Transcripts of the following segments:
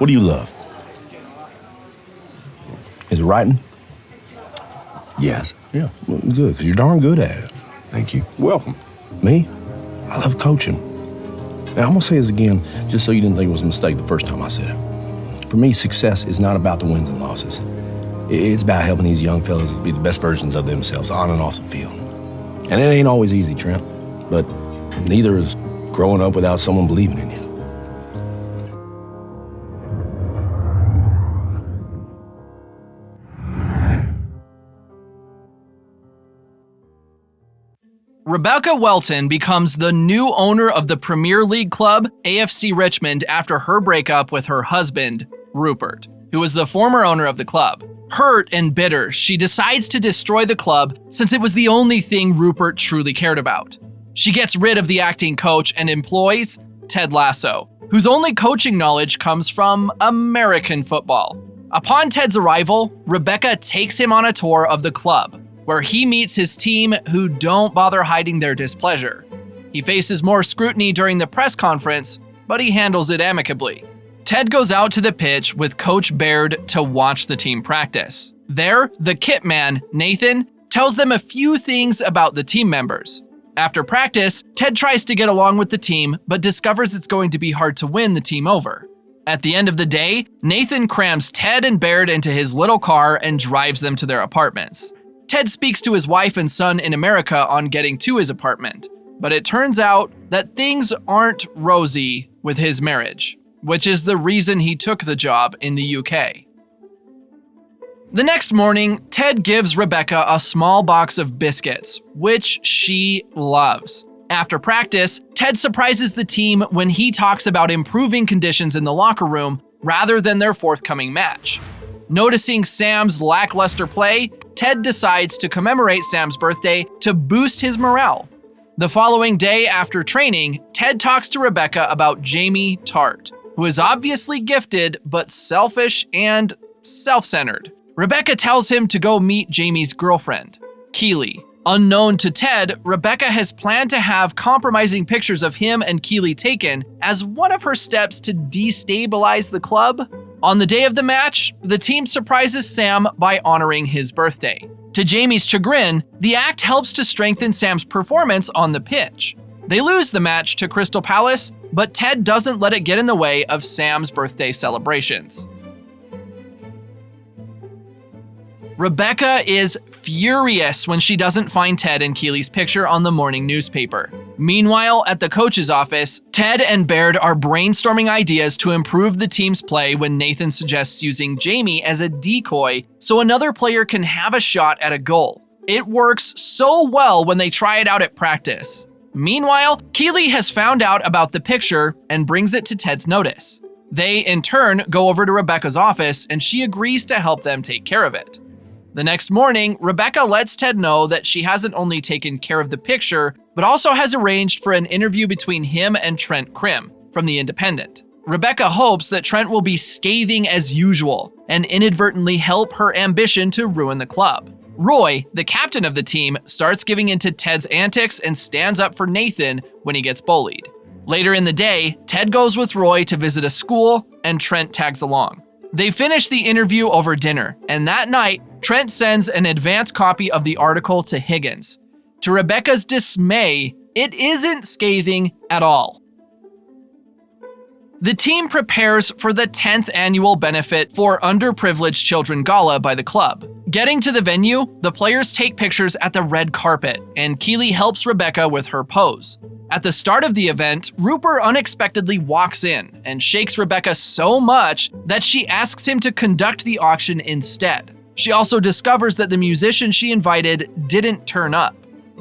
What do you love? Is it writing? Yes. Yeah, well, good, because you're darn good at it. Thank you. Welcome. Me? I love coaching. Now, I'm going to say this again, just so you didn't think it was a mistake the first time I said it. For me, success is not about the wins and losses. It's about helping these young fellas be the best versions of themselves on and off the field. And it ain't always easy, Trent, but neither is growing up without someone believing in you. Rebecca Welton becomes the new owner of the Premier League club AFC Richmond after her breakup with her husband, Rupert, who was the former owner of the club. Hurt and bitter, she decides to destroy the club since it was the only thing Rupert truly cared about. She gets rid of the acting coach and employs Ted Lasso, whose only coaching knowledge comes from American football. Upon Ted's arrival, Rebecca takes him on a tour of the club, where he meets his team who don't bother hiding their displeasure. He faces more scrutiny during the press conference, but he handles it amicably. Ted goes out to the pitch with Coach Baird to watch the team practice. There, the kit man, Nathan, tells them a few things about the team members. After practice, Ted tries to get along with the team, but discovers it's going to be hard to win the team over. At the end of the day, Nathan crams Ted and Baird into his little car and drives them to their apartments. Ted speaks to his wife and son in America on getting to his apartment, but it turns out that things aren't rosy with his marriage, which is the reason he took the job in the UK. The next morning, Ted gives Rebecca a small box of biscuits, which she loves. After practice, Ted surprises the team when he talks about improving conditions in the locker room rather than their forthcoming match. Noticing Sam's lackluster play, Ted decides to commemorate Sam's birthday to boost his morale. The following day after training, Ted talks to Rebecca about Jamie Tart, who is obviously gifted but selfish and self-centered. Rebecca tells him to go meet Jamie's girlfriend, Keely. Unknown to Ted, Rebecca has planned to have compromising pictures of him and Keely taken as one of her steps to destabilize the club. On the day of the match, the team surprises Sam by honoring his birthday. To Jamie's chagrin, the act helps to strengthen Sam's performance on the pitch. They lose the match to Crystal Palace, but Ted doesn't let it get in the way of Sam's birthday celebrations. Rebecca is furious when she doesn't find Ted and Keely's picture on the morning newspaper. Meanwhile, at the coach's office, Ted and Baird are brainstorming ideas to improve the team's play when Nathan suggests using Jamie as a decoy so another player can have a shot at a goal. It works so well when they try it out at practice. Meanwhile, Keely has found out about the picture and brings it to Ted's notice. They, in turn, go over to Rebecca's office and she agrees to help them take care of it. The next morning, Rebecca lets Ted know that she hasn't only taken care of the picture, but also has arranged for an interview between him and Trent Krim from The Independent. Rebecca hopes that Trent will be scathing as usual and inadvertently help her ambition to ruin the club. Roy, the captain of the team, starts giving into Ted's antics and stands up for Nathan when he gets bullied. Later in the day, Ted goes with Roy to visit a school and Trent tags along. They finish the interview over dinner, and that night, Trent sends an advance copy of the article to Higgins. To Rebecca's dismay, it isn't scathing at all. The team prepares for the 10th annual benefit for underprivileged children gala by the club. Getting to the venue, the players take pictures at the red carpet, and Keely helps Rebecca with her pose. At the start of the event, Rupert unexpectedly walks in and shakes Rebecca so much that she asks him to conduct the auction instead. She also discovers that the musician she invited didn't turn up.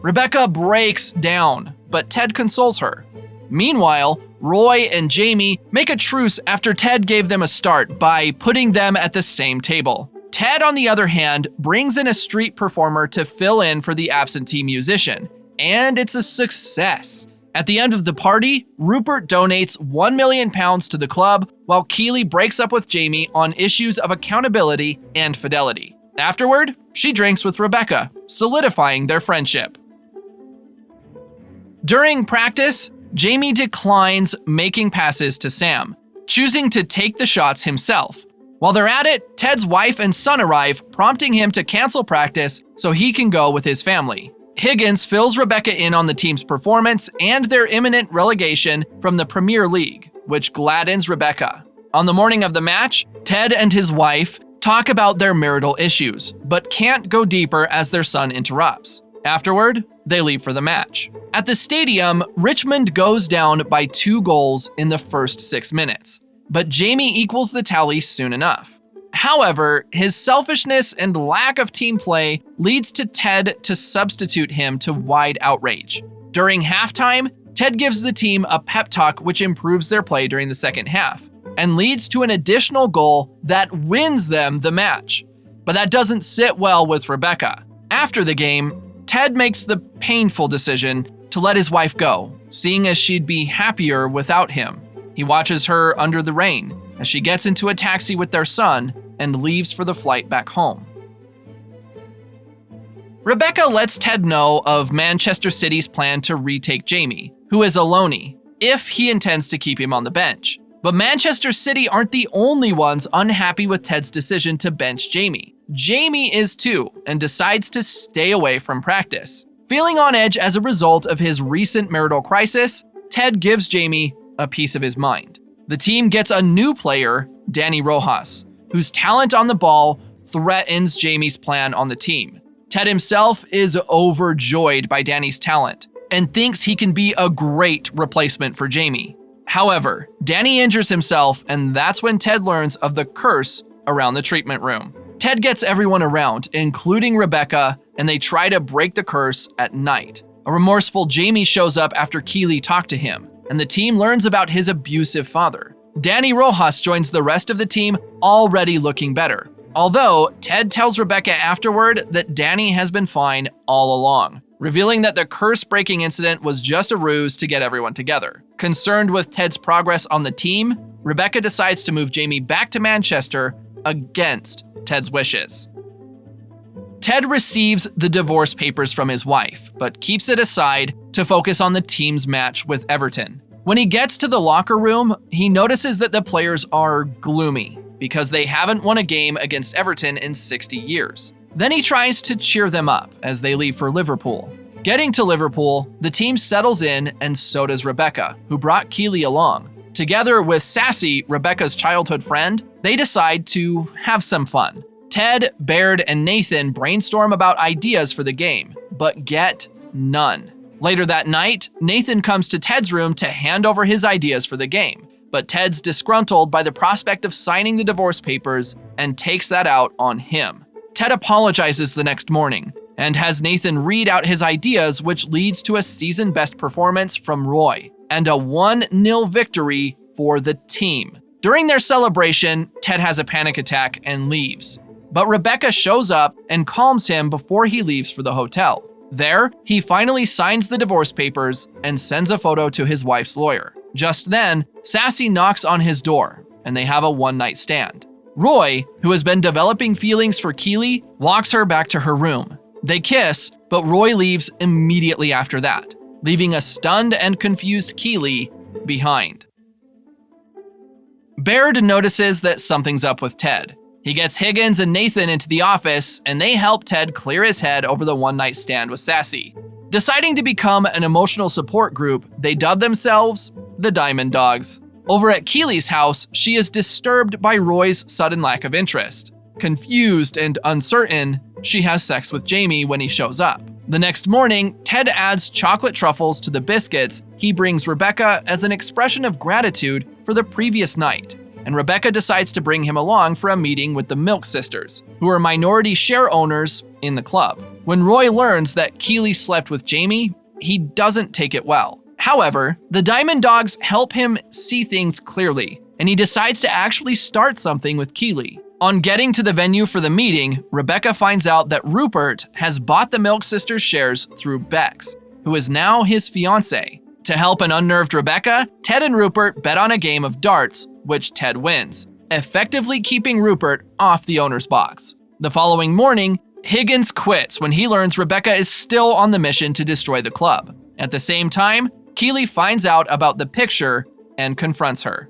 Rebecca breaks down, but Ted consoles her. Meanwhile, Roy and Jamie make a truce after Ted gave them a start by putting them at the same table. Ted, on the other hand, brings in a street performer to fill in for the absentee musician, and it's a success. At the end of the party, Rupert donates £1 million to the club, while Keely breaks up with Jamie on issues of accountability and fidelity. Afterward, she drinks with Rebecca, solidifying their friendship. During practice, Jamie declines making passes to Sam. choosing to take the shots himself. While they're at it, Ted's wife and son arrive, prompting him to cancel practice so he can go with his family. Higgins fills Rebecca in on the team's performance and their imminent relegation from the Premier League, which gladdens Rebecca. On the morning of the match, Ted and his wife talk about their marital issues, but can't go deeper as their son interrupts. Afterward, they leave for the match. At the stadium, Richmond goes down by 2 goals in the first 6 minutes, but Jamie equals the tally soon enough. However, his selfishness and lack of team play leads to Ted to substitute him to wide outrage. During halftime, Ted gives the team a pep talk which improves their play during the second half and leads to an additional goal that wins them the match. But that doesn't sit well with Rebecca. After the game, Ted makes the painful decision to let his wife go, seeing as she'd be happier without him. He watches her under the rain as she gets into a taxi with their son and leaves for the flight back home. Rebecca lets Ted know of Manchester City's plan to retake Jamie, who is a loanee, if he intends to keep him on the bench. But Manchester City aren't the only ones unhappy with Ted's decision to bench Jamie. Jamie is too, and decides to stay away from practice. Feeling on edge as a result of his recent marital crisis, Ted gives Jamie a piece of his mind. The team gets a new player, Dani Rojas, whose talent on the ball threatens Jamie's plan on the team. Ted himself is overjoyed by Dani's talent and thinks he can be a great replacement for Jamie. However, Dani injures himself, and that's when Ted learns of the curse around the treatment room. Ted gets everyone around, including Rebecca, and they try to break the curse at night. A remorseful Jamie shows up after Keeley talked to him, and the team learns about his abusive father. Dani Rojas joins the rest of the team, already looking better. Although, Ted tells Rebecca afterward that Dani has been fine all along, revealing that the curse-breaking incident was just a ruse to get everyone together. Concerned with Ted's progress on the team, Rebecca decides to move Jamie back to Manchester against Ted's wishes. Ted receives the divorce papers from his wife, but keeps it aside to focus on the team's match with Everton. When he gets to the locker room, he notices that the players are gloomy because they haven't won a game against Everton in 60 years. Then he tries to cheer them up as they leave for Liverpool. Getting to Liverpool, the team settles in, and so does Rebecca, who brought Keeley along. Together with Sassy, Rebecca's childhood friend, they decide to have some fun. Ted, Baird, and Nathan brainstorm about ideas for the game, but get none. Later that night, Nathan comes to Ted's room to hand over his ideas for the game, but Ted's disgruntled by the prospect of signing the divorce papers and takes that out on him. Ted apologizes the next morning and has Nathan read out his ideas, which leads to a season-best performance from Roy and a 1-0 victory for the team. During their celebration, Ted has a panic attack and leaves, but Rebecca shows up and calms him before he leaves for the hotel. There, he finally signs the divorce papers and sends a photo to his wife's lawyer. Just then, Sassy knocks on his door, and they have a one-night stand. Roy, who has been developing feelings for Keeley, walks her back to her room. They kiss, but Roy leaves immediately after that, leaving a stunned and confused Keeley behind. Baird notices that something's up with Ted. He gets Higgins and Nathan into the office, and they help Ted clear his head over the one-night stand with Sassy. Deciding to become an emotional support group, they dub themselves the Diamond Dogs. Over at Keeley's house, she is disturbed by Roy's sudden lack of interest. Confused and uncertain, she has sex with Jamie when he shows up. The next morning, Ted adds chocolate truffles to the biscuits he brings Rebecca as an expression of gratitude for the previous night, and Rebecca decides to bring him along for a meeting with the Milk Sisters, who are minority share owners in the club. When Roy learns that Keeley slept with Jamie, he doesn't take it well. However, the Diamond Dogs help him see things clearly, and he decides to actually start something with Keeley. On getting to the venue for the meeting, Rebecca finds out that Rupert has bought the Milk Sisters shares through Bex, who is now his fiancé. To help an unnerved Rebecca, Ted and Rupert bet on a game of darts, which Ted wins, effectively keeping Rupert off the owner's box. The following morning, Higgins quits when he learns Rebecca is still on the mission to destroy the club. At the same time, Keeley finds out about the picture and confronts her.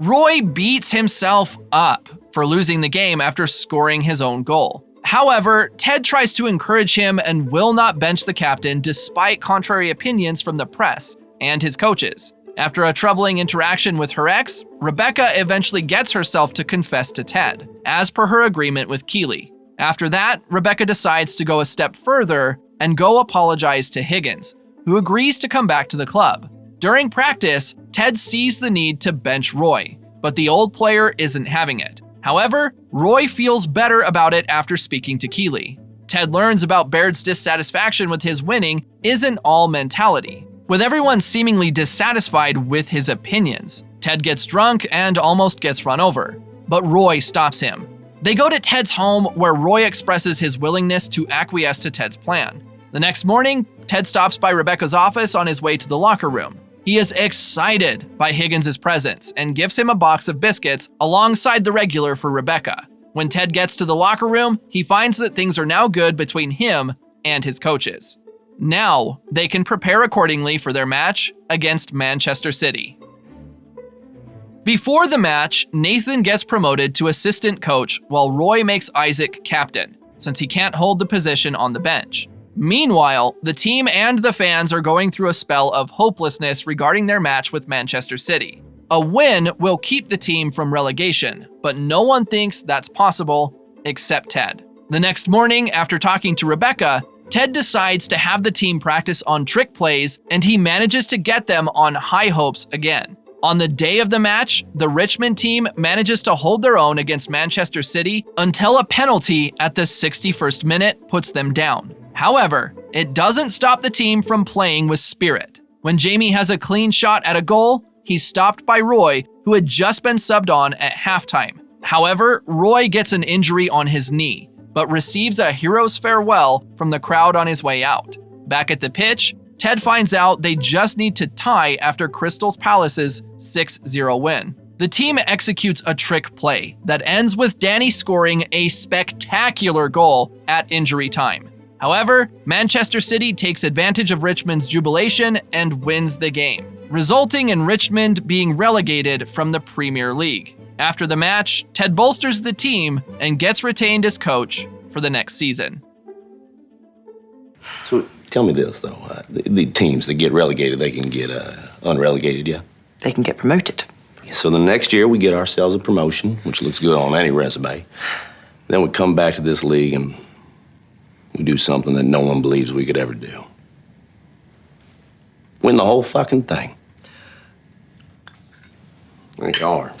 Roy beats himself up for losing the game after scoring his own goal. However, Ted tries to encourage him and will not bench the captain despite contrary opinions from the press and his coaches. After a troubling interaction with her ex, Rebecca eventually gets herself to confess to Ted, as per her agreement with Keeley. After that, Rebecca decides to go a step further and go apologize to Higgins, who agrees to come back to the club. During practice, Ted sees the need to bench Roy, but the old player isn't having it. However, Roy feels better about it after speaking to Keeley. Ted learns about Baird's dissatisfaction with his winning isn't all mentality, with everyone seemingly dissatisfied with his opinions. Ted gets drunk and almost gets run over, but Roy stops him. They go to Ted's home where Roy expresses his willingness to acquiesce to Ted's plan. The next morning, Ted stops by Rebecca's office on his way to the locker room. He is excited by Higgins' presence and gives him a box of biscuits alongside the regular for Rebecca. When Ted gets to the locker room, he finds that things are now good between him and his coaches. Now, they can prepare accordingly for their match against Manchester City. Before the match, Nathan gets promoted to assistant coach while Roy makes Isaac captain, since he can't hold the position on the bench. Meanwhile, the team and the fans are going through a spell of hopelessness regarding their match with Manchester City. A win will keep the team from relegation, but no one thinks that's possible except Ted. The next morning, after talking to Rebecca, Ted decides to have the team practice on trick plays, and he manages to get them on high hopes again. On the day of the match, the Richmond team manages to hold their own against Manchester City until a penalty at the 61st minute puts them down. However, it doesn't stop the team from playing with spirit. When Jamie has a clean shot at a goal, he's stopped by Roy, who had just been subbed on at halftime. However, Roy gets an injury on his knee, but receives a hero's farewell from the crowd on his way out. Back at the pitch, Ted finds out they just need to tie after Crystal Palace's 6-0 win. The team executes a trick play that ends with Danny scoring a spectacular goal at injury time. However, Manchester City takes advantage of Richmond's jubilation and wins the game, resulting in Richmond being relegated from the Premier League. After the match, Ted bolsters the team and gets retained as coach for the next season. So tell me this, though. The teams that get relegated, they can get unrelegated, yeah? They can get promoted. So the next year we get ourselves a promotion, which looks good on any resume. Then we come back to this league and we do something that no one believes we could ever do. Win the whole fucking thing. There you are.